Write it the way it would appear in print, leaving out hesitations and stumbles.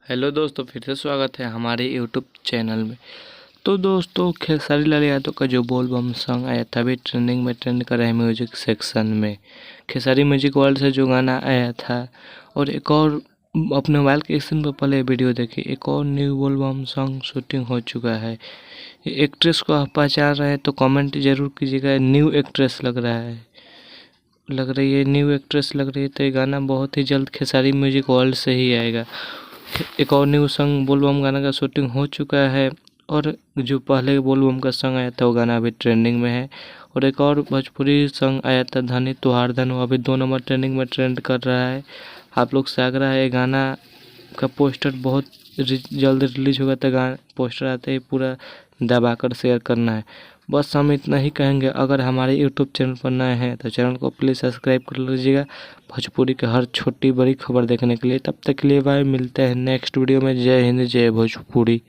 Hello दोस्तों, फिर से स्वागत है हमारे यूट्यूब चैनल में। तो दोस्तों, खेसारी लाल यादव का जो बोल बम सॉन्ग आया था अभी ट्रेंडिंग में ट्रेंड कर रहा है म्यूजिक सेक्शन में। खेसारी म्यूजिक वर्ल्ड से जो गाना आया था, और एक और अपने मोबाइल के स्क्रीन पर पहले वीडियो देखी, एक और न्यू बोल बम सॉन्ग शूटिंग हो चुका है। ये एक्ट्रेस को आप पहचान रहे हैं तो कमेंट जरूर कीजिएगा। न्यू एक्ट्रेस लग रहा है, लग रही है न्यू एक्ट्रेस लग रही है। तो ये गाना बहुत ही जल्द खेसारी म्यूजिक वर्ल्ड से ही आएगा। एक और न्यू सॉन्ग बोलबम गाना का शूटिंग हो चुका है, और जो पहले बोलबम का सॉन्ग आया था वो गाना अभी ट्रेंडिंग में है। और एक और भोजपुरी सॉन्ग आया था धनी तुहार धन, वो अभी 2 नंबर ट्रेंडिंग में ट्रेंड कर रहा है। आप लोग से आग्रह है, गाना का पोस्टर बहुत जल्द रिलीज होगा, तो गाना पोस्टर आते ही पूरा दबाकर शेयर करना है। बस हम इतना ही कहेंगे। अगर हमारे यूट्यूब चैनल पर नए हैं तो चैनल को प्लीज़ सब्सक्राइब कर लीजिएगा भोजपुरी की हर छोटी बड़ी खबर देखने के लिए। तब तक के लिए बाय, मिलते हैं नेक्स्ट वीडियो में। जय हिंद, जय भोजपुरी।